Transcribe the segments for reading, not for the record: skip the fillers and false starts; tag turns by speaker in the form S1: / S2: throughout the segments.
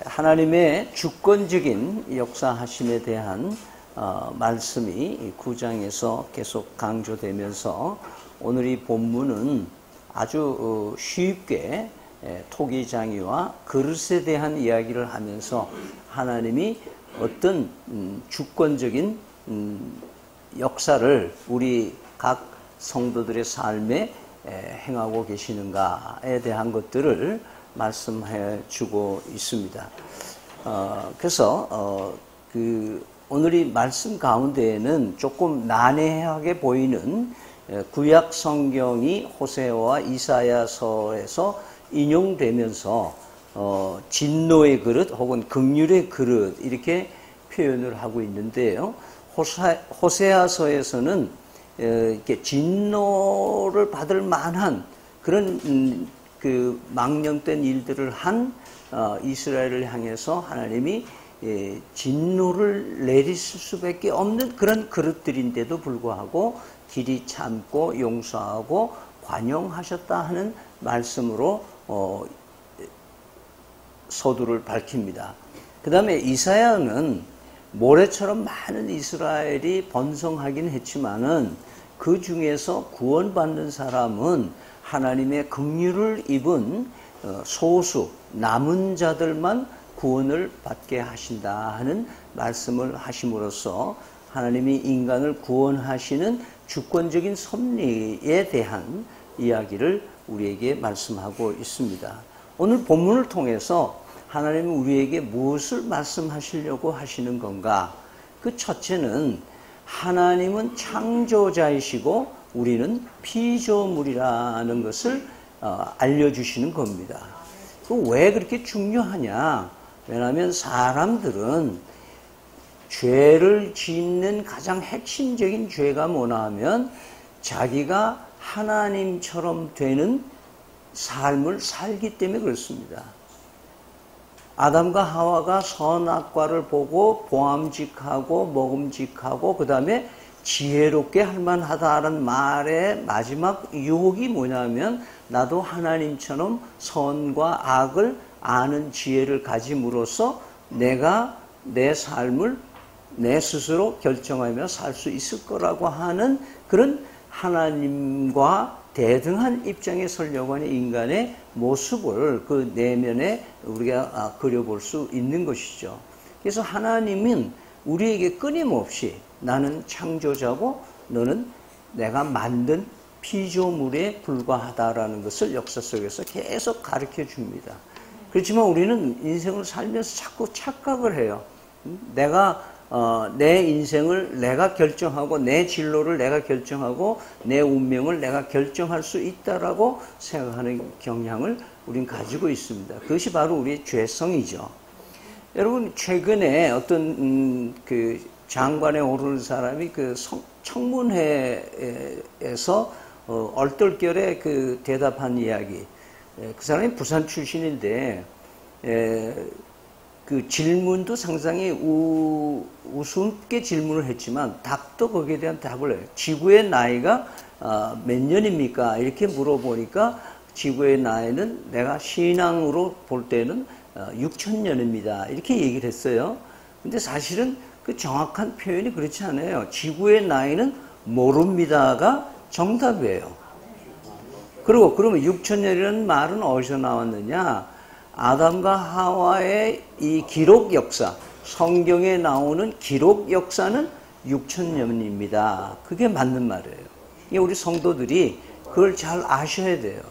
S1: 하나님의 주권적인 역사하심에 대한 말씀이 9장에서 계속 강조되면서 오늘 이 본문은 아주 쉽게 토기장이와 그릇에 대한 이야기를 하면서 하나님이 어떤 주권적인 역사를 우리 각 성도들의 삶에 행하고 계시는가에 대한 것들을 말씀해 주고 있습니다. 그래서 오늘 이 말씀 가운데에는 조금 난해하게 보이는 구약 성경이 호세아와 이사야서에서 인용되면서 진노의 그릇 혹은 긍휼의 그릇 이렇게 표현을 하고 있는데요. 호세아서에서는 이렇게 진노를 받을 만한 그런 그 망령된 일들을 한 이스라엘을 향해서 하나님이 진노를 내리실 수밖에 없는 그런 그릇들인데도 불구하고 길이 참고 용서하고 관용하셨다 하는 말씀으로 서두를 밝힙니다. 그 다음에 이사야는 모래처럼 많은 이스라엘이 번성하긴 했지만은 그 중에서 구원받는 사람은 하나님의 긍휼을 입은 소수 남은 자들만 구원을 받게 하신다 하는 말씀을 하심으로써 하나님이 인간을 구원하시는 주권적인 섭리에 대한 이야기를 우리에게 말씀하고 있습니다. 오늘 본문을 통해서 하나님은 우리에게 무엇을 말씀하시려고 하시는 건가? 그 첫째는 하나님은 창조자이시고 우리는 피조물이라는 것을 알려주시는 겁니다. 왜 그렇게 중요하냐? 왜냐하면 사람들은 죄를 짓는 가장 핵심적인 죄가 뭐냐 하면 자기가 하나님처럼 되는 삶을 살기 때문에 그렇습니다. 아담과 하와가 선악과를 보고 보암직하고 먹음직하고 그 다음에 지혜롭게 할만하다는 말의 마지막 유혹이 뭐냐면 나도 하나님처럼 선과 악을 아는 지혜를 가짐으로써 내가 내 삶을 내 스스로 결정하며 살 수 있을 거라고 하는 그런 하나님과 대등한 입장에 서려고 하는 인간의 모습을 그 내면에 우리가 그려볼 수 있는 것이죠. 그래서 하나님은 우리에게 끊임없이 나는 창조자고 너는 내가 만든 피조물에 불과하다라는 것을 역사 속에서 계속 가르쳐 줍니다. 그렇지만 우리는 인생을 살면서 자꾸 착각을 해요. 내가 내 인생을 내가 결정하고 내 진로를 내가 결정하고 내 운명을 내가 결정할 수 있다라고 생각하는 경향을 우린 가지고 있습니다. 그것이 바로 우리의 죄성이죠. 여러분 최근에 어떤 그 장관에 오르는 사람이 그 청문회에서 얼떨결에 그 대답한 이야기. 그 사람이 부산 출신인데 그 질문도 상당히 우습게 질문을 했지만 답도 거기에 대한 답을 해요. 지구의 나이가 몇 년입니까? 이렇게 물어보니까 지구의 나이는 내가 신앙으로 볼 때는 6,000년입니다. 이렇게 얘기를 했어요. 근데 사실은 그 정확한 표현이 그렇지 않아요. 지구의 나이는 모릅니다가 정답이에요. 그리고 그러면 6,000년이라는 말은 어디서 나왔느냐? 아담과 하와의 이 기록 역사, 성경에 나오는 기록 역사는 6,000년입니다. 그게 맞는 말이에요. 우리 성도들이 그걸 잘 아셔야 돼요.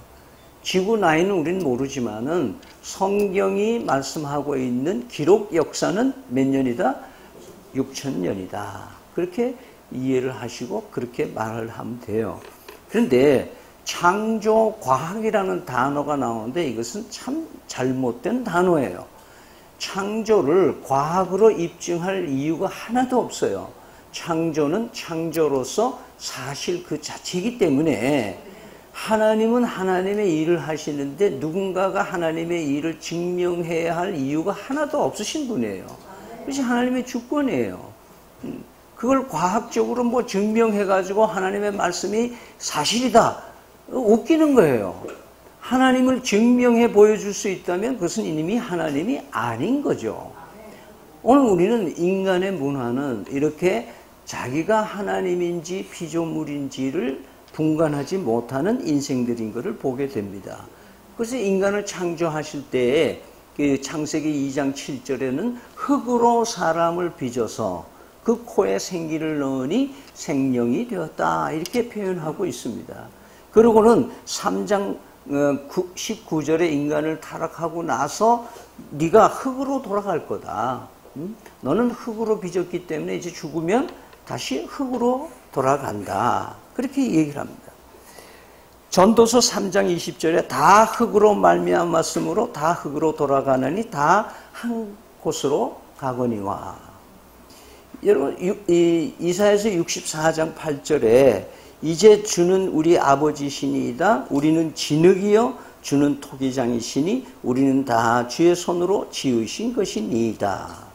S1: 지구 나이는 우리는 모르지만은 성경이 말씀하고 있는 기록 역사는 몇 년이다? 6,000년이다. 그렇게 이해를 하시고 그렇게 말을 하면 돼요. 그런데 창조과학이라는 단어가 나오는데 이것은 참 잘못된 단어예요. 창조를 과학으로 입증할 이유가 하나도 없어요. 창조는 창조로서 사실 그 자체이기 때문에 하나님은 하나님의 일을 하시는데 누군가가 하나님의 일을 증명해야 할 이유가 하나도 없으신 분이에요. 그것이 하나님의 주권이에요. 그걸 과학적으로 뭐 증명해가지고 하나님의 말씀이 사실이다. 웃기는 거예요. 하나님을 증명해 보여줄 수 있다면 그것은 이미 하나님이 아닌 거죠. 오늘 우리는 인간의 문화는 이렇게 자기가 하나님인지 피조물인지를 분간하지 못하는 인생들인 것을 보게 됩니다. 그래서 인간을 창조하실 때에 그 창세기 2장 7절에는 흙으로 사람을 빚어서 그 코에 생기를 넣으니 생명이 되었다 이렇게 표현하고 있습니다. 그리고는 3장 19절에 인간을 타락하고 나서 네가 흙으로 돌아갈 거다. 너는 흙으로 빚었기 때문에 이제 죽으면 다시 흙으로 돌아간다. 그렇게 얘기를 합니다. 전도서 3장 20절에 다 흙으로 말미암았으므로 다 흙으로 돌아가느니 다 한 곳으로 가거니와. 여러분 이사야서 64장 8절에 이제 주는 우리 아버지시니이다. 우리는 진흙이요 주는 토기장이시니 우리는 다 주의 손으로 지으신 것이니이다.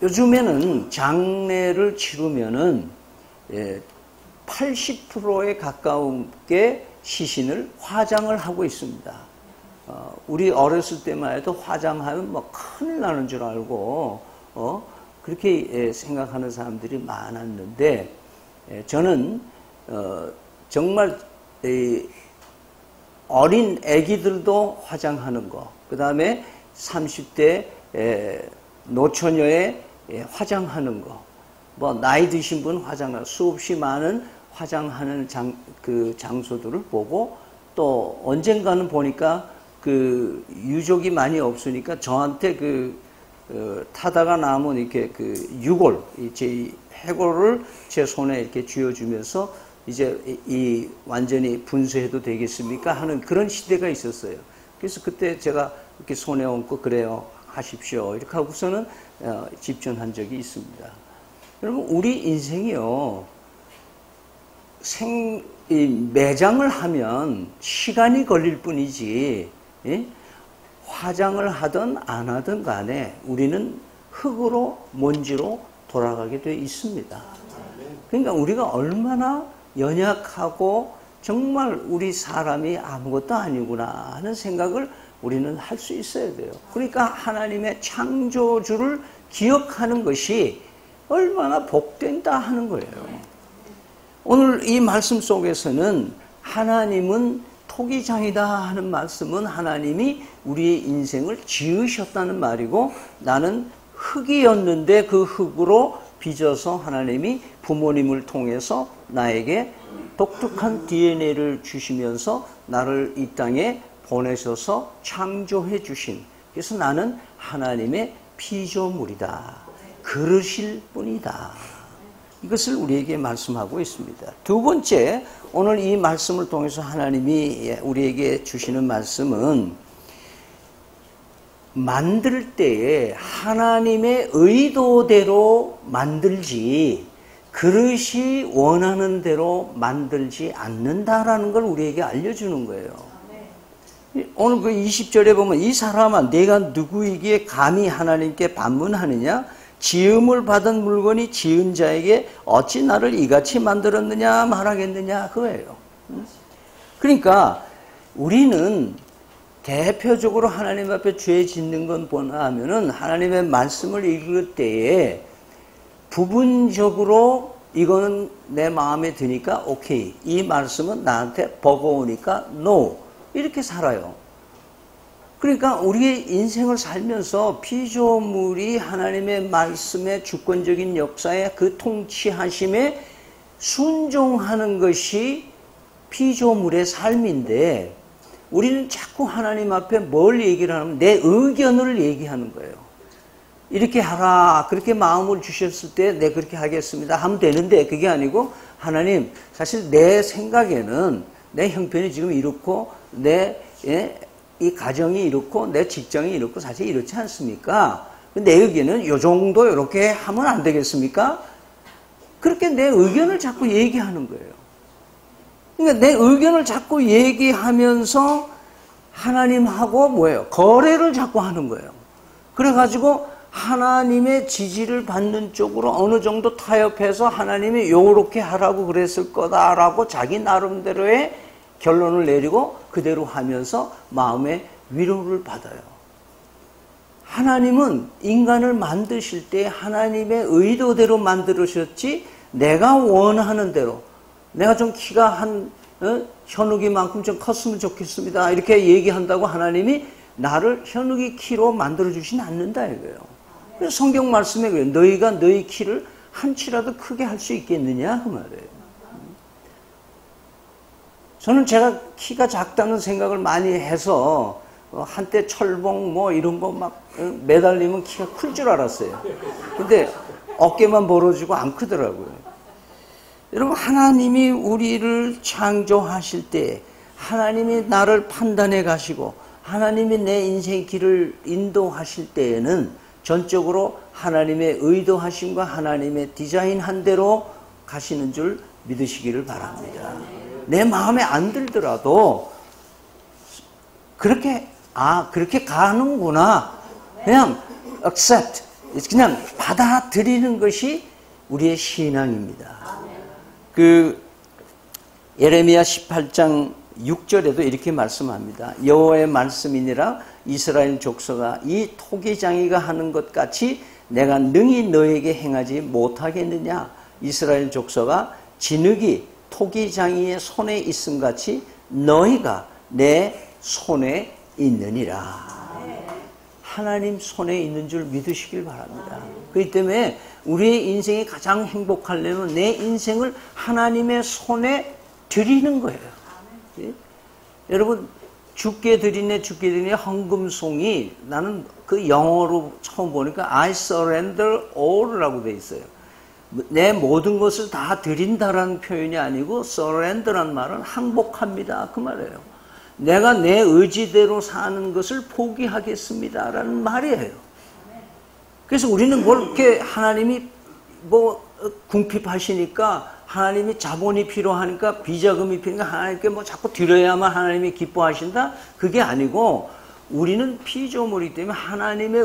S1: 요즘에는 장례를 치르면은 80%에 가까운게 시신을 화장을 하고 있습니다. 우리 어렸을 때만 해도 화장하면 뭐 큰일 나는 줄 알고 그렇게 생각하는 사람들이 많았는데 저는 정말 어린 아기들도 화장하는 거, 그 다음에 30대 노처녀의 화장하는 거, 뭐 나이 드신 분 화장하는 수없이 많은 화장하는 장소들을 보고 또 언젠가는 보니까 그 유족이 많이 없으니까 저한테 타다가 남은 이렇게 유골, 제 해골을 제 손에 이렇게 쥐어주면서 이제 이 완전히 분쇄해도 되겠습니까? 하는 그런 시대가 있었어요. 그래서 그때 제가 이렇게 손에 얹고 그래요. 하십시오. 이렇게 하고서는 집전한 적이 있습니다. 여러분, 우리 인생이요. 매장을 하면 시간이 걸릴 뿐이지, 예? 화장을 하든 안 하든 간에 우리는 흙으로, 먼지로 돌아가게 되어 있습니다. 그러니까 우리가 얼마나 연약하고 정말 우리 사람이 아무것도 아니구나 하는 생각을 우리는 할 수 있어야 돼요. 그러니까 하나님의 창조주를 기억하는 것이 얼마나 복된다 하는 거예요. 오늘 이 말씀 속에서는 하나님은 토기장이다 하는 말씀은 하나님이 우리의 인생을 지으셨다는 말이고, 나는 흙이었는데 그 흙으로 빚어서 하나님이 부모님을 통해서 나에게 독특한 DNA를 주시면서 나를 이 땅에 보내셔서 창조해 주신, 그래서 나는 하나님의 피조물이다, 그러실 뿐이다, 이것을 우리에게 말씀하고 있습니다. 두 번째, 오늘 이 말씀을 통해서 하나님이 우리에게 주시는 말씀은 만들 때에 하나님의 의도대로 만들지 그릇이 원하는 대로 만들지 않는다라는 걸 우리에게 알려주는 거예요. 오늘 그 20절에 보면 이 사람아 내가 누구이기에 감히 하나님께 반문하느냐, 지음을 받은 물건이 지은 자에게 어찌 나를 이같이 만들었느냐 말하겠느냐, 그거예요. 그러니까 우리는 대표적으로 하나님 앞에 죄 짓는 건 뭐냐 하면은 하나님의 말씀을 읽을 때에 부분적으로 이거는 내 마음에 드니까 오케이, 이 말씀은 나한테 버거우니까 no, 이렇게 살아요. 그러니까 우리의 인생을 살면서 피조물이 하나님의 말씀의 주권적인 역사에 그 통치하심에 순종하는 것이 피조물의 삶인데, 우리는 자꾸 하나님 앞에 뭘 얘기를 하면 내 의견을 얘기하는 거예요. 이렇게 하라, 그렇게 마음을 주셨을 때 내 그렇게 하겠습니다 하면 되는데, 그게 아니고 하나님, 사실 내 생각에는 내 형편이 지금 이렇고 이 가정이 이렇고 내 직장이 이렇고 사실 이렇지 않습니까? 내 의견은 요 정도 이렇게 하면 안 되겠습니까? 그렇게 내 의견을 자꾸 얘기하는 거예요. 그러니까 내 의견을 자꾸 얘기하면서 하나님하고 뭐예요? 거래를 자꾸 하는 거예요. 그래가지고 하나님의 지지를 받는 쪽으로 어느 정도 타협해서 하나님이 요렇게 하라고 그랬을 거다라고 자기 나름대로의 결론을 내리고 그대로 하면서 마음의 위로를 받아요. 하나님은 인간을 만드실 때 하나님의 의도대로 만들으셨지 내가 원하는 대로 내가 좀 키가 한 현욱이만큼 좀 컸으면 좋겠습니다. 이렇게 얘기한다고 하나님이 나를 현욱이 키로 만들어주진 않는다 이거예요. 그래서 성경 말씀에 그래요. 너희가 너희 키를 한치라도 크게 할 수 있겠느냐 그 말이에요. 저는 제가 키가 작다는 생각을 많이 해서 한때 철봉 뭐 이런 거 막 매달리면 키가 클 줄 알았어요. 근데 어깨만 벌어지고 안 크더라고요. 여러분 하나님이 우리를 창조하실 때 하나님이 나를 판단해 가시고 하나님이 내 인생의 길을 인도하실 때에는 전적으로 하나님의 의도하심과 하나님의 디자인한 대로 가시는 줄 믿으시기를 바랍니다. 내 마음에 안 들더라도 그렇게 가는구나. 그냥 accept, 그냥 받아들이는 것이 우리의 신앙입니다. 예레미야 18장 6절에도 이렇게 말씀합니다. 여호와의 말씀이니라 이스라엘 족속아 이 토기장이가 하는 것 같이 내가 능히 너에게 행하지 못하겠느냐. 이스라엘 족속아 진흙이 토기장이의 손에 있음 같이 너희가 내 손에 있느니라. 하나님 손에 있는 줄 믿으시길 바랍니다. 그렇기 때문에 우리의 인생이 가장 행복하려면 내 인생을 하나님의 손에 드리는 거예요. 예? 여러분 죽게 드리네 헌금송이 나는 그 영어로 처음 보니까 I surrender all라고 돼 있어요. 내 모든 것을 다 드린다라는 표현이 아니고 surrender란 말은 항복합니다 그 말이에요. 내가 내 의지대로 사는 것을 포기하겠습니다라는 말이에요. 그래서 우리는 뭘 이렇게 하나님이 뭐 궁핍하시니까 하나님이 자본이 필요하니까 비자금이 필요하니까 하나님께 뭐 자꾸 드려야만 하나님이 기뻐하신다? 그게 아니고 우리는 피조물이기 때문에 하나님의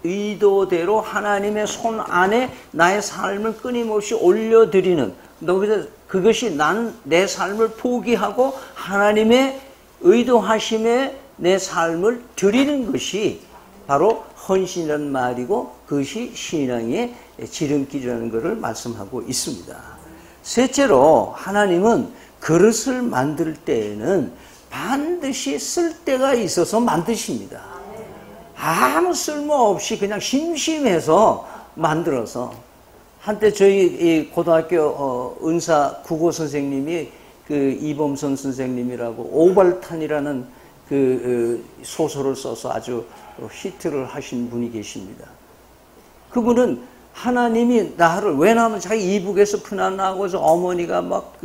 S1: 의도대로 하나님의 손 안에 나의 삶을 끊임없이 올려드리는 그것이 나는 내 삶을 포기하고 하나님의 의도하심에 내 삶을 드리는 것이 바로 헌신이라는 말이고 그것이 신앙의 지름길이라는 것을 말씀하고 있습니다. 셋째로 하나님은 그릇을 만들 때에는 반드시 쓸데가 있어서 만드십니다. 아무 쓸모없이 그냥 심심해서 만들어서 한때 저희 고등학교 은사 국어 선생님이 이범선 선생님이라고 오발탄이라는 소설을 써서 아주 히트를 하신 분이 계십니다. 그분은 하나님이 나를 왜냐하면 자기 이북에서 피난하고 어머니가 막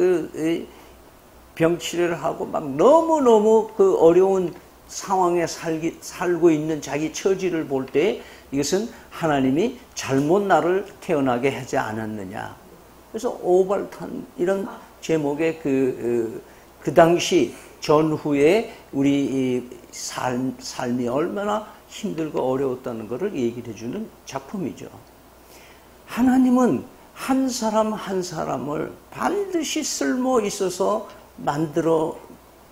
S1: 병치레를 하고 막 너무너무 어려운 상황에 살고 있는 자기 처지를 볼 때 이것은 하나님이 잘못 나를 태어나게 하지 않았느냐. 그래서 오발탄 이런 제목의 그 당시 전후에 우리 삶이 얼마나 힘들고 어려웠다는 것을 얘기를 해주는 작품이죠. 하나님은 한 사람 한 사람을 반드시 쓸모 있어서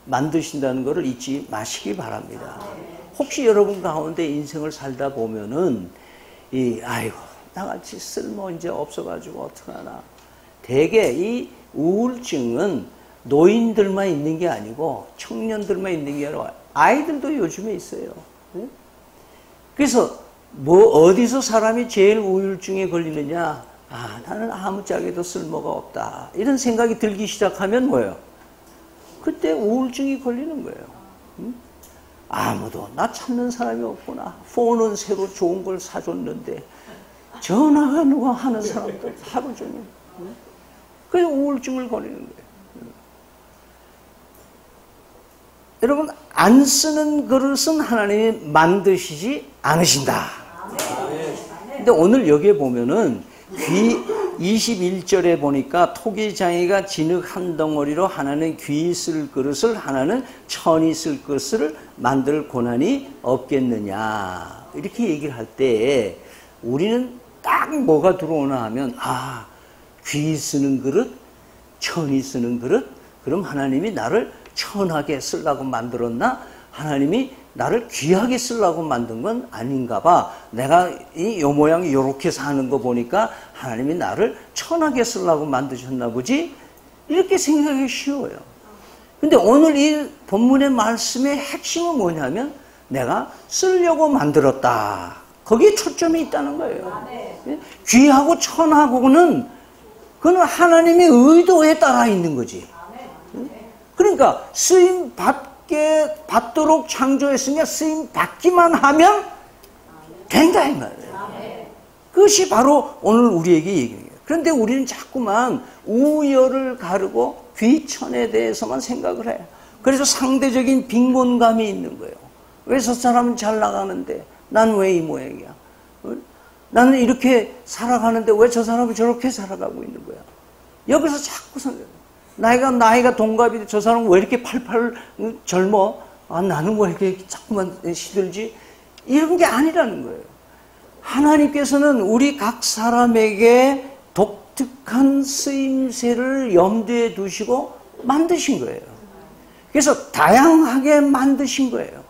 S1: 만드신다는 것을 잊지 마시기 바랍니다. 혹시 여러분 가운데 인생을 살다 보면은 아이고 나같이 쓸모 이제 없어가지고 어떡하나. 대개 이 우울증은 노인들만 있는 게 아니고 청년들만 있는 게 아니라 아이들도 요즘에 있어요. 그래서 어디서 사람이 제일 우울증에 걸리느냐? 나는 아무짝에도 쓸모가 없다. 이런 생각이 들기 시작하면 뭐예요? 그때 우울증이 걸리는 거예요. 아무도 나 찾는 사람이 없구나. 폰은 새로 좋은 걸 사줬는데 전화가 누가 하는 사람도 하루 종일. 그래서 우울증을 걸리는 거예요. 여러분 안 쓰는 그릇은 하나님이 만드시지 않으신다. 근데 오늘 여기에 보면은 21절에 보니까 토기장이가 진흙 한 덩어리로 하나는 귀 쓸 그릇을 하나는 천이 쓸 그릇을 만들 고난이 없겠느냐. 이렇게 얘기를 할 때 우리는 딱 뭐가 들어오나 하면 귀 쓰는 그릇, 천이 쓰는 그릇, 그럼 하나님이 나를 천하게 쓰려고 만들었나? 하나님이 나를 귀하게 쓰려고 만든 건 아닌가 봐. 내가 요 모양 요렇게 사는 거 보니까 하나님이 나를 천하게 쓰려고 만드셨나 보지? 이렇게 생각하기 쉬워요. 근데 오늘 이 본문의 말씀의 핵심은 뭐냐면 내가 쓰려고 만들었다. 거기에 초점이 있다는 거예요. 귀하고 천하고는 그건 하나님의 의도에 따라 있는 거지. 그러니까 쓰임 받도록 창조했으니까 쓰임 받기만 하면 된다 이 말이에요. 그것이 바로 오늘 우리에게 얘기해요. 그런데 우리는 자꾸만 우열을 가르고 귀천에 대해서만 생각을 해요. 그래서 상대적인 빈곤감이 있는 거예요. 왜 저 사람은 잘 나가는데 난 왜 이 모양이야? 나는 이렇게 살아가는데 왜 저 사람은 저렇게 살아가고 있는 거야? 여기서 자꾸 나이가 동갑인데 저 사람은 왜 이렇게 팔팔 젊어? 아, 나는 왜 이렇게 자꾸만 시들지? 이런 게 아니라는 거예요. 하나님께서는 우리 각 사람에게 독특한 쓰임새를 염두에 두시고 만드신 거예요. 그래서 다양하게 만드신 거예요.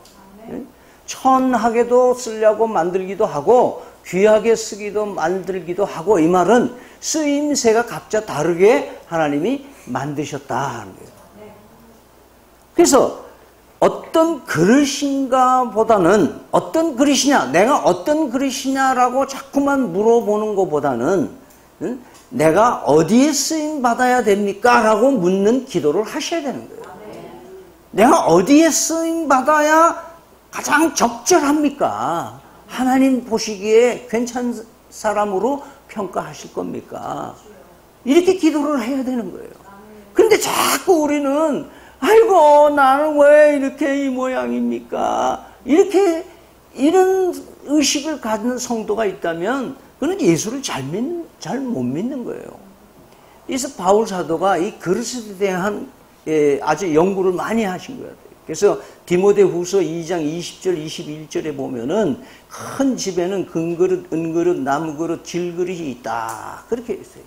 S1: 천하게도 쓰려고 만들기도 하고 귀하게 쓰기도 만들기도 하고, 이 말은 쓰임새가 각자 다르게 하나님이 만드셨다는 거예요. 그래서 어떤 그릇인가 보다는 어떤 그릇이냐, 내가 어떤 그릇이냐라고 자꾸만 물어보는 것보다는 내가 어디에 쓰임 받아야 됩니까? 라고 묻는 기도를 하셔야 되는 거예요. 내가 어디에 쓰임 받아야 가장 적절합니까? 하나님 보시기에 괜찮은 사람으로 평가하실 겁니까? 이렇게 기도를 해야 되는 거예요. 그런데 자꾸 우리는 아이고 나는 왜 이렇게 이 모양입니까? 이렇게 이런 의식을 가진 성도가 있다면 그는 예수를 잘 못 믿는 거예요. 그래서 바울 사도가 이 그릇에 대한 아주 연구를 많이 하신 거예요. 그래서 디모데후서 2장 20절 21절에 보면은 큰 집에는 금그릇, 은그릇, 나무그릇, 질그릇이 있다. 그렇게 했어요.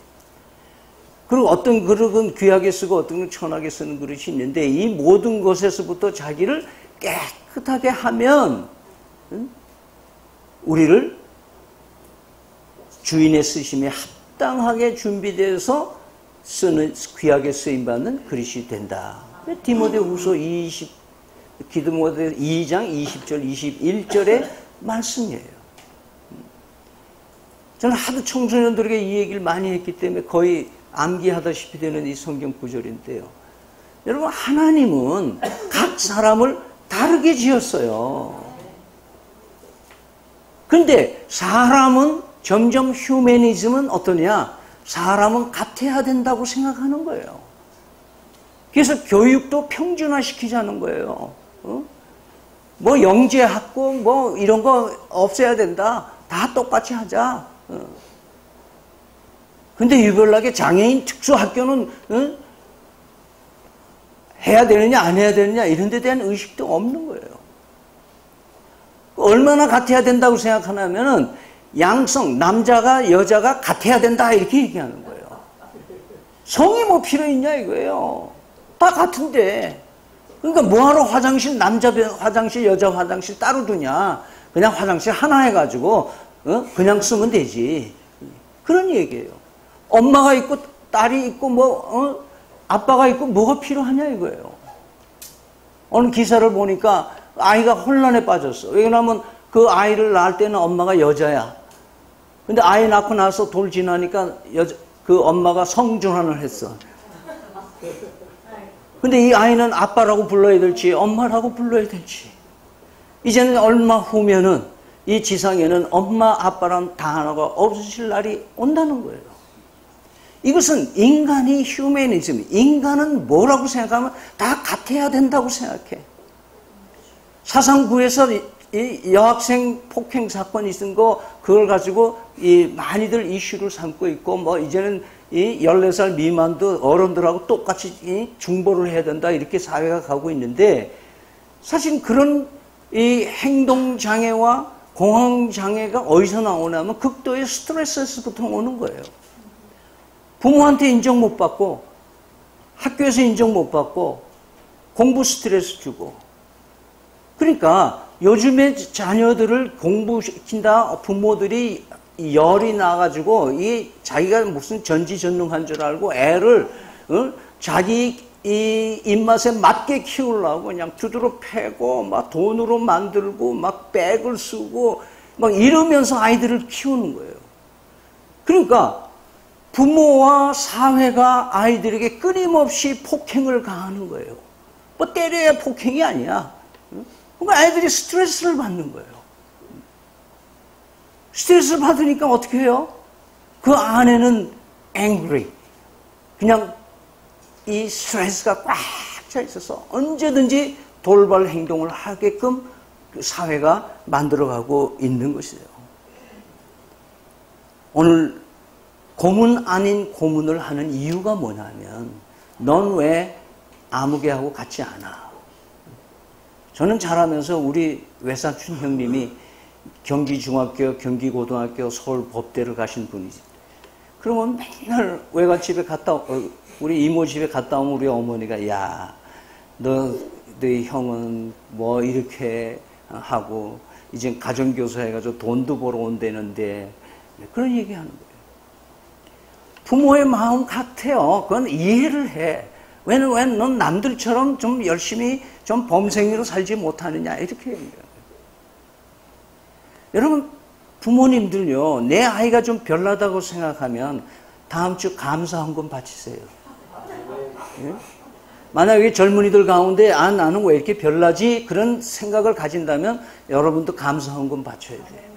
S1: 그리고 어떤 그릇은 귀하게 쓰고 어떤 건 천하게 쓰는 그릇이 있는데 이 모든 것에서부터 자기를 깨끗하게 하면 우리를 주인의 쓰심에 합당하게 준비되어서 귀하게 쓰임받는 그릇이 된다. 디모데후서 2장 20절 21절의 말씀이에요. 저는 하도 청소년들에게 이 얘기를 많이 했기 때문에 거의 암기하다시피 되는 이 성경 구절인데요. 여러분, 하나님은 각 사람을 다르게 지었어요. 그런데 사람은 점점 휴머니즘은 어떠냐? 사람은 같아야 된다고 생각하는 거예요. 그래서 교육도 평준화시키자는 거예요. 뭐 영재학고 뭐 이런 거 없애야 된다. 다 똑같이 하자. 근데 유별나게 장애인 특수학교는 해야 되느냐 안 해야 되느냐 이런 데 대한 의식도 없는 거예요. 얼마나 같아야 된다고 생각하냐면은 양성, 남자가 여자가 같아야 된다 이렇게 얘기하는 거예요. 성이 뭐 필요 있냐 이거예요. 다 같은데. 그러니까 뭐하러 화장실 남자 화장실 여자 화장실 따로 두냐. 그냥 화장실 하나 해가지고 그냥 쓰면 되지. 그런 얘기예요. 엄마가 있고 딸이 있고 아빠가 있고 뭐가 필요하냐 이거예요. 어느 기사를 보니까 아이가 혼란에 빠졌어. 왜냐하면 그 아이를 낳을 때는 엄마가 여자야. 근데 아이 낳고 나서 돌 지나니까 그 엄마가 성전환을 했어. 근데 이 아이는 아빠라고 불러야 될지 엄마라고 불러야 될지. 이제는 얼마 후면은 이 지상에는 엄마 아빠란 단어가 없으실 날이 온다는 거예요. 이것은 인간이 휴머니즘, 인간은 뭐라고 생각하면 다 같아야 된다고 생각해. 사상구에서 이 여학생 폭행 사건이 있은 거 그걸 가지고 많이들 이슈를 삼고 있고 뭐 이제는 이 14살 미만도 어른들하고 똑같이 중보를 해야 된다 이렇게 사회가 가고 있는데 사실 그런 이 행동장애와 공황장애가 어디서 나오냐면 극도의 스트레스에서부터 오는 거예요. 부모한테 인정 못 받고 학교에서 인정 못 받고 공부 스트레스 주고. 그러니까 요즘에 자녀들을 공부시킨다 부모들이 열이 나가지고 이 자기가 무슨 전지전능한 줄 알고 애를 자기 이 입맛에 맞게 키우려고 그냥 두드러 패고 막 돈으로 만들고 막 백을 쓰고 막 이러면서 아이들을 키우는 거예요. 그러니까 부모와 사회가 아이들에게 끊임없이 폭행을 가하는 거예요. 뭐 때려야 폭행이 아니야. 그러니까 아이들이 스트레스를 받는 거예요. 스트레스를 받으니까 어떻게 해요? 그 안에는 angry, 그냥 이 스트레스가 꽉 차 있어서 언제든지 돌발 행동을 하게끔 그 사회가 만들어가고 있는 것이에요. 오늘 고문 아닌 고문을 하는 이유가 뭐냐면 넌 왜 아무개하고 같지 않아? 저는 자라면서 우리 외삼촌 형님이 경기중학교, 경기고등학교, 서울법대를 가신 분이지. 그러면 맨날 외갓집에 갔다 우리 이모 집에 갔다 오면 우리 어머니가 야, 너희 형은 뭐 이렇게 하고 이제 가정교사 해가지고 돈도 벌어 온다는데 그런 얘기하는 거예요. 부모의 마음 같아요. 그건 이해를 해. 왜 넌 남들처럼 좀 열심히 좀 범생이로 살지 못하느냐 이렇게 얘기해요. 여러분 부모님들요, 내 아이가 좀 별나다고 생각하면 다음 주 감사헌금 바치세요. 예? 만약에 젊은이들 가운데 나는 왜 이렇게 별나지? 그런 생각을 가진다면 여러분도 감사헌금 바쳐야 돼요.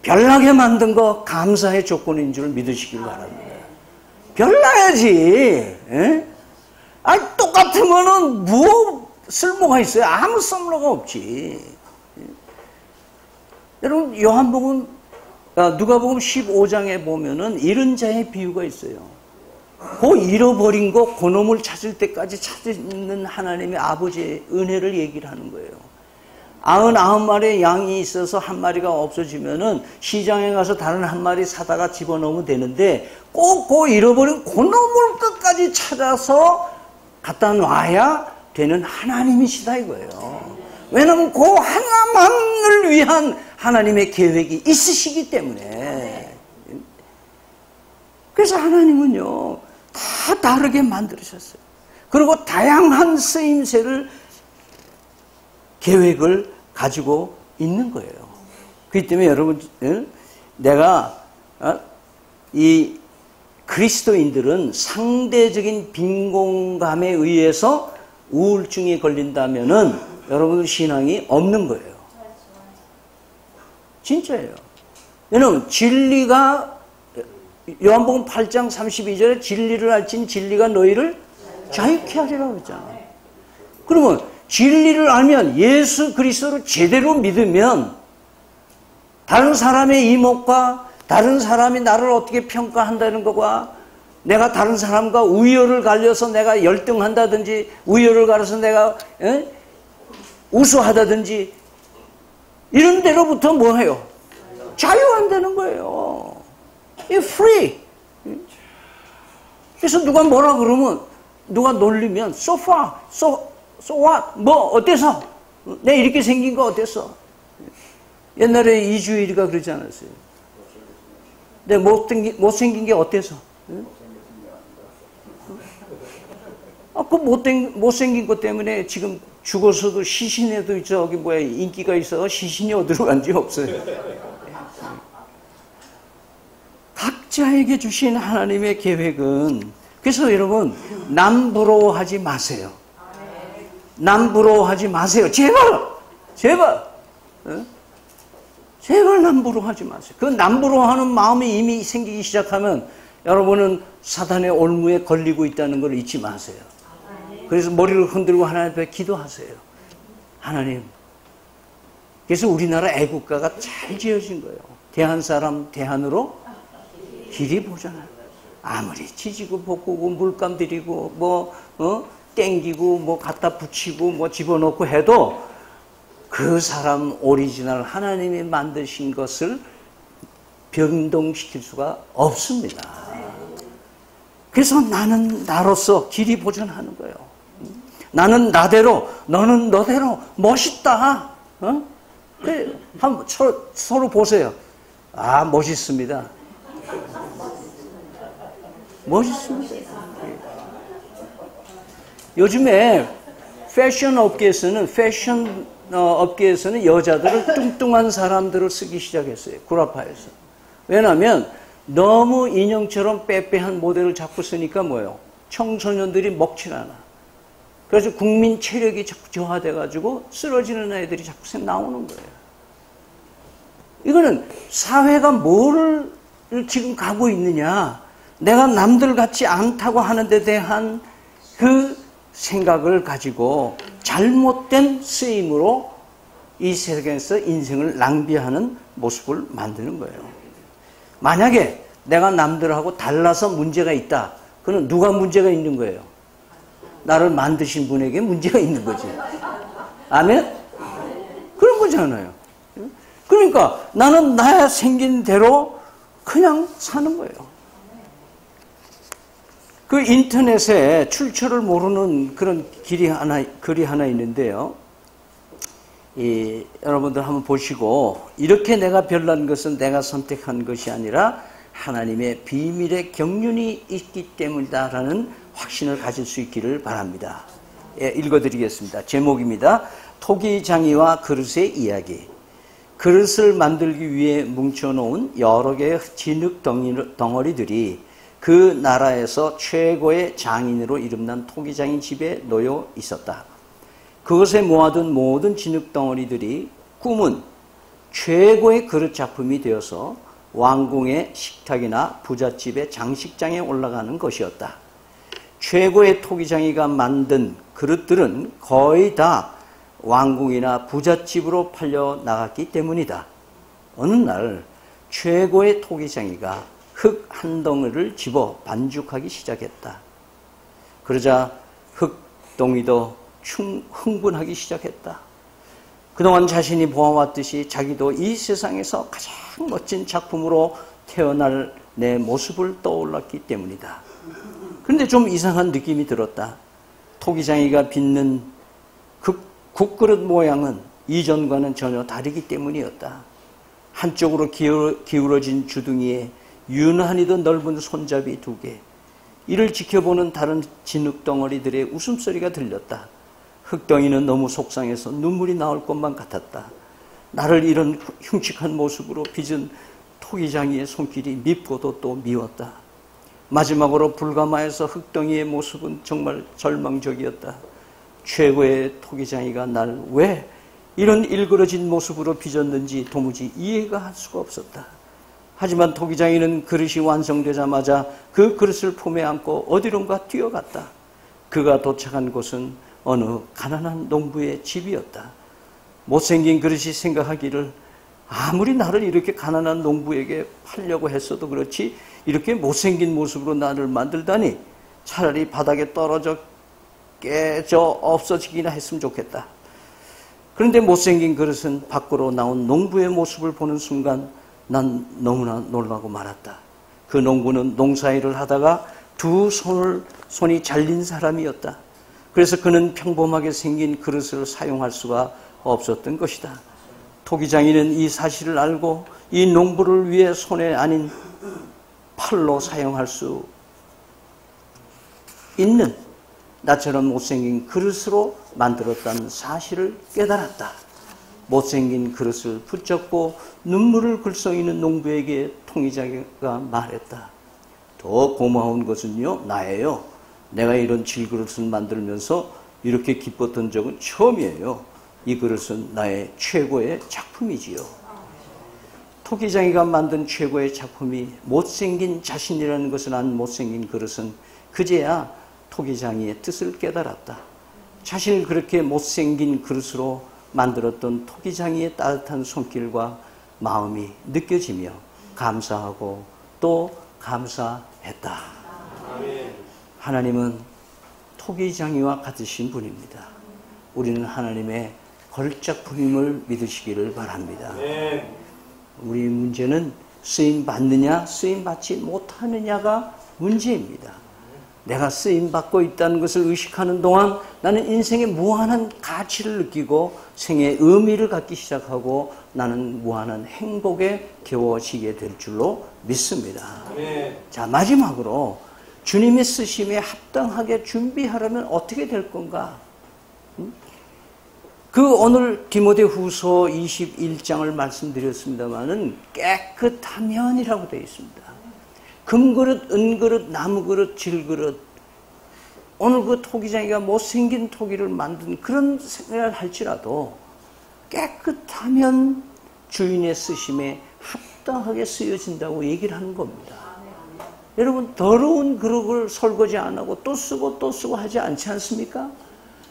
S1: 별나게 만든 거 감사의 조건인 줄 믿으시길 바랍니다. 별나야지. 예? 똑같으면은 뭐 쓸모가 있어요? 아무 쓸모가 없지. 여러분 요한복음 누가복음 15장에 보면은 잃은 자의 비유가 있어요. 그 잃어버린 거 그놈을 찾을 때까지 찾는 하나님의 아버지의 은혜를 얘기를 하는 거예요. 99마리의 양이 있어서 한 마리가 없어지면은 시장에 가서 다른 한 마리 사다가 집어넣으면 되는데 꼭 그 잃어버린 그놈을 끝까지 찾아서 갖다 놔야 되는 하나님이시다 이거예요. 왜냐하면 그 하나만을 위한 하나님의 계획이 있으시기 때문에. 그래서 하나님은요 다 다르게 만들으셨어요. 그리고 다양한 쓰임새를 계획을 가지고 있는 거예요. 그렇기 때문에 여러분 내가 이 그리스도인들은 상대적인 빈곤감에 의해서 우울증에 걸린다면은 여러분 신앙이 없는 거예요. 진짜예요. 왜냐하면 진리가 요한복음 8장 32절에 진리를 알진 진리가 너희를 자유케 하리라고 했잖아요. 그러면 진리를 알면 예수 그리스도를 제대로 믿으면 다른 사람의 이목과 다른 사람이 나를 어떻게 평가한다는 것과 내가 다른 사람과 우열을 갈려서 내가 열등한다든지 우열을 가려서 내가 우수하다든지 이런 데로부터 뭐 해요? 자유한다는 거예요. 이 free. 그래서 누가 뭐라 그러면 누가 놀리면 so far, so what? 뭐 어때서? 내가 이렇게 생긴 거 어때서? 옛날에 이주일이가 그러지 않았어요? 내가 못생긴 게 어때서? 그 못생긴 것 때문에 지금 죽어서도 시신에도 저기 뭐야 인기가 있어 시신이 어디로 간지 없어요. 각자에게 주신 하나님의 계획은 그래서 여러분 남 부러워하지 마세요. 남 부러워하지 마세요. 제발 제발 남 부러워하지 마세요. 그 남 부러워하는 마음이 이미 생기기 시작하면 여러분은 사단의 올무에 걸리고 있다는 걸 잊지 마세요. 그래서 머리를 흔들고 하나님 앞에 기도하세요. 하나님. 그래서 우리나라 애국가가 잘 지어진 거예요. 대한 사람 대한으로 길이 보잖아요. 아무리 지지고 볶고 물감 들이고 땡기고 뭐 갖다 붙이고 뭐 집어넣고 해도 그 사람 오리지널 하나님이 만드신 것을 변동시킬 수가 없습니다. 그래서 나는 나로서 길이 보존하는 거예요. 나는 나대로, 너는 너대로 멋있다. 어? 그래, 한번 서로 보세요. 아, 멋있습니다. 멋있습니다. 요즘에 패션 업계에서는 여자들을 뚱뚱한 사람들을 쓰기 시작했어요. 구라파에서. 왜냐하면 너무 인형처럼 빼빼한 모델을 자꾸 쓰니까 뭐예요? 청소년들이 먹질 않아. 그래서 국민 체력이 자꾸 저하돼가지고 쓰러지는 애들이 자꾸 나오는 거예요. 이거는 사회가 뭐를 지금 가고 있느냐. 내가 남들 같지 않다고 하는 데 대한 그 생각을 가지고 잘못된 쓰임으로 이 세상에서 인생을 낭비하는 모습을 만드는 거예요. 만약에 내가 남들하고 달라서 문제가 있다. 그는 누가 문제가 있는 거예요? 나를 만드신 분에게 문제가 있는 거지. 아멘? 그런 거잖아요. 그러니까 나는 나야 생긴 대로 그냥 사는 거예요. 그 인터넷에 출처를 모르는 그런 글이 하나 있는데요. 여러분들 한번 보시고, 이렇게 내가 별난 것은 내가 선택한 것이 아니라 하나님의 비밀의 경륜이 있기 때문이다라는 확신을 가질 수 있기를 바랍니다. 예, 읽어드리겠습니다. 제목입니다. 토기장이와 그릇의 이야기. 그릇을 만들기 위해 뭉쳐놓은 여러 개의 진흙 덩어리들이 그 나라에서 최고의 장인으로 이름난 토기장인 집에 놓여 있었다. 그것에 모아둔 모든 진흙 덩어리들이 꿈은 최고의 그릇 작품이 되어서 왕궁의 식탁이나 부잣집의 장식장에 올라가는 것이었다. 최고의 토기장이가 만든 그릇들은 거의 다 왕궁이나 부잣집으로 팔려 나갔기 때문이다. 어느 날 최고의 토기장이가 흙 한 덩이를 집어 반죽하기 시작했다. 그러자 흙덩이도 흥분하기 시작했다. 그동안 자신이 보아왔듯이 자기도 이 세상에서 가장 멋진 작품으로 태어날 내 모습을 떠올랐기 때문이다. 그런데 좀 이상한 느낌이 들었다. 토기장이가 빚는 그 국그릇 모양은 이전과는 전혀 다르기 때문이었다. 한쪽으로 기울어진 주둥이에 유난히도 넓은 손잡이 2개. 이를 지켜보는 다른 진흙덩어리들의 웃음소리가 들렸다. 흙덩이는 너무 속상해서 눈물이 나올 것만 같았다. 나를 이런 흉측한 모습으로 빚은 토기장이의 손길이 밉고도 또 미웠다. 마지막으로 불가마에서 흙덩이의 모습은 정말 절망적이었다. 최고의 토기장이가 날 왜 이런 일그러진 모습으로 빚었는지 도무지 이해가 할 수가 없었다. 하지만 토기장이는 그릇이 완성되자마자 그 그릇을 품에 안고 어디론가 뛰어갔다. 그가 도착한 곳은 어느 가난한 농부의 집이었다. 못생긴 그릇이 생각하기를 아무리 나를 이렇게 가난한 농부에게 팔려고 했어도 그렇지 이렇게 못생긴 모습으로 나를 만들다니 차라리 바닥에 떨어져 깨져 없어지기나 했으면 좋겠다. 그런데 못생긴 그릇은 밖으로 나온 농부의 모습을 보는 순간 난 너무나 놀라고 말았다. 그 농부는 농사일을 하다가 두 손이 잘린 사람이었다. 그래서 그는 평범하게 생긴 그릇을 사용할 수가 없었던 것이다. 토기장이는 이 사실을 알고 이 농부를 위해 손에 아닌 팔로 사용할 수 있는 나처럼 못생긴 그릇으로 만들었다는 사실을 깨달았다. 못생긴 그릇을 붙잡고 눈물을 글썽이는 농부에게 토기장이가 말했다. 더 고마운 것은요, 나예요. 내가 이런 질그릇을 만들면서 이렇게 기뻤던 적은 처음이에요. 이 그릇은 나의 최고의 작품이지요. 토기장이가 만든 최고의 작품이 못생긴 자신이라는 것을 안 못생긴 그릇은 그제야 토기장이의 뜻을 깨달았다. 자신을 그렇게 못생긴 그릇으로 만들었던 토기장이의 따뜻한 손길과 마음이 느껴지며 감사하고 또 감사했다. 하나님은 토기장이와 같으신 분입니다. 우리는 하나님의 걸작품임을 믿으시기를 바랍니다. 우리 문제는 쓰임 받느냐 쓰임 받지 못하느냐가 문제입니다. 내가 쓰임받고 있다는 것을 의식하는 동안 나는 인생의 무한한 가치를 느끼고 생애의 의미를 갖기 시작하고 나는 무한한 행복에 겨워지게 될 줄로 믿습니다. 네. 자, 마지막으로 주님의 쓰심에 합당하게 준비하려면 어떻게 될 건가? 그 오늘 디모데후서 21장을 말씀드렸습니다마는 깨끗하면이라고 되어 있습니다. 금그릇, 은그릇, 나무그릇, 질그릇. 오늘 그 토기장이가 못생긴 토기를 만든 그런 생각을 할지라도 깨끗하면 주인의 쓰심에 합당하게 쓰여진다고 얘기를 하는 겁니다. 여러분, 더러운 그릇을 설거지 안 하고 또 쓰고 또 쓰고 하지 않지 않습니까?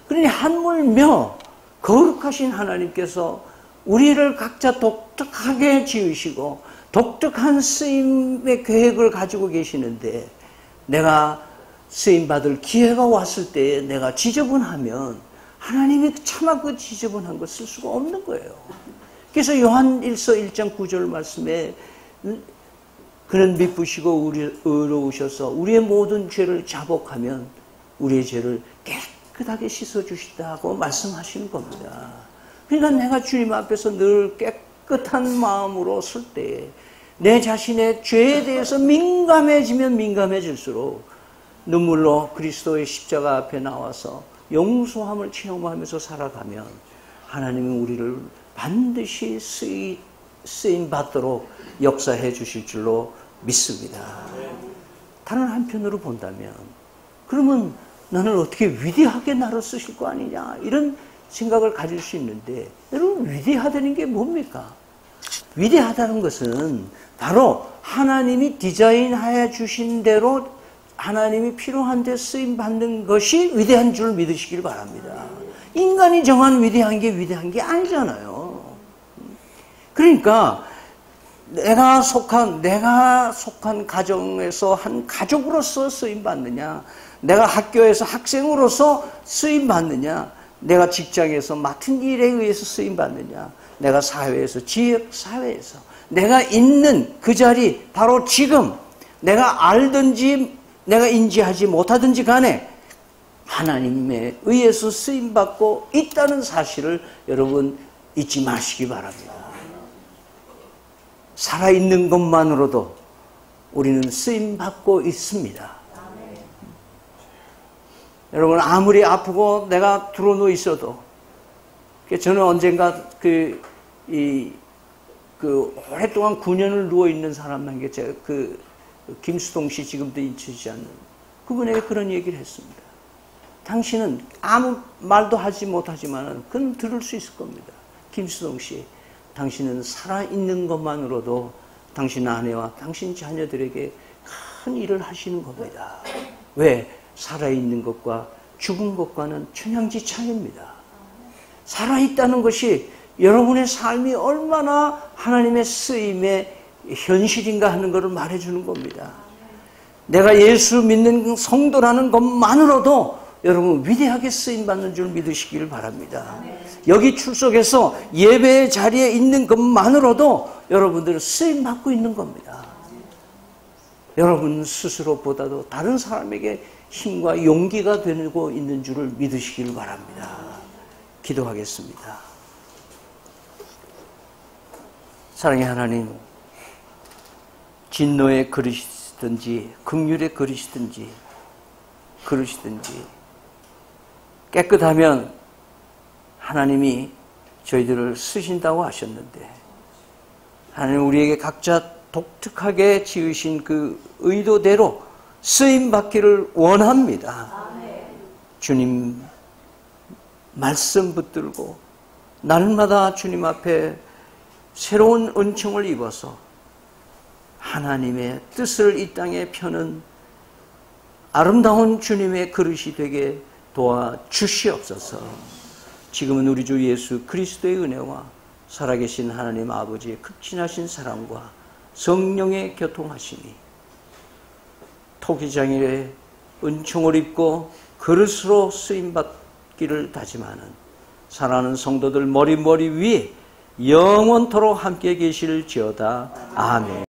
S1: 그러니 하물며 거룩하신 하나님께서 우리를 각자 독특하게 지으시고 독특한 쓰임의 계획을 가지고 계시는데 내가 쓰임받을 기회가 왔을 때 내가 지저분하면 하나님이 차마 그 지저분한 걸 쓸 수가 없는 거예요. 그래서 요한 1서 1장 9절 말씀에 그는 미쁘시고 의로우셔서 우리의 모든 죄를 자복하면 우리의 죄를 깨끗하게 씻어주시다고 말씀하시는 겁니다. 그러니까 내가 주님 앞에서 늘 깨끗한 마음으로 설 때 내 자신의 죄에 대해서 민감해지면 민감해질수록 눈물로 그리스도의 십자가 앞에 나와서 용서함을 체험하면서 살아가면 하나님은 우리를 반드시 쓰임 받도록 역사해 주실 줄로 믿습니다. 다른 한편으로 본다면 그러면 나는 어떻게 위대하게 나를 쓰실 거 아니냐 이런 생각을 가질 수 있는데 여러분 위대하다는 게 뭡니까? 위대하다는 것은 바로 하나님이 디자인하여 주신 대로 하나님이 필요한 데 쓰임받는 것이 위대한 줄 믿으시길 바랍니다. 인간이 정한 위대한 게 아니잖아요. 그러니까 내가 속한 가정에서 한 가족으로서 쓰임받느냐, 내가 학교에서 학생으로서 쓰임받느냐, 내가 직장에서 맡은 일에 의해서 쓰임받느냐, 내가 사회에서, 지역사회에서, 내가 있는 그 자리, 바로 지금, 내가 알든지, 내가 인지하지 못하든지 간에 하나님에 의해서 쓰임받고 있다는 사실을 여러분 잊지 마시기 바랍니다. 살아있는 것만으로도 우리는 쓰임받고 있습니다. 여러분 아무리 아프고 내가 들어누워 있어도 저는 언젠가 오랫동안 9년을 누워있는 사람에게 제가 김수동 씨 지금도 잊히지 않는 그분에게 그런 얘기를 했습니다. 당신은 아무 말도 하지 못하지만 그는 들을 수 있을 겁니다. 김수동 씨, 당신은 살아있는 것만으로도 당신 아내와 당신 자녀들에게 큰 일을 하시는 겁니다. 왜? 살아있는 것과 죽은 것과는 천양지 차이입니다. 살아있다는 것이 여러분의 삶이 얼마나 하나님의 쓰임의 현실인가 하는 것을 말해주는 겁니다. 내가 예수 믿는 성도라는 것만으로도 여러분 위대하게 쓰임받는 줄 믿으시길 바랍니다. 여기 출석해서 예배의 자리에 있는 것만으로도 여러분들은 쓰임받고 있는 겁니다. 여러분 스스로보다도 다른 사람에게 힘과 용기가 되고 있는 줄을 믿으시길 바랍니다. 기도하겠습니다. 사랑의 하나님, 진노의 그릇이든지 긍휼의 그릇이든지 깨끗하면 하나님이 저희들을 쓰신다고 하셨는데 하나님 우리에게 각자 독특하게 지으신 그 의도대로 쓰임받기를 원합니다. 주님 말씀 붙들고 날마다 주님 앞에 새로운 은총을 입어서 하나님의 뜻을 이 땅에 펴는 아름다운 주님의 그릇이 되게 도와주시옵소서. 지금은 우리 주 예수 그리스도의 은혜와 살아계신 하나님 아버지의 극진하신 사랑과 성령의 교통하심이 토기장일에 은총을 입고 그릇으로 쓰임받기를 다짐하는 사랑하는 성도들 머리 위에 영원토록 함께 계실지어다. 아멘.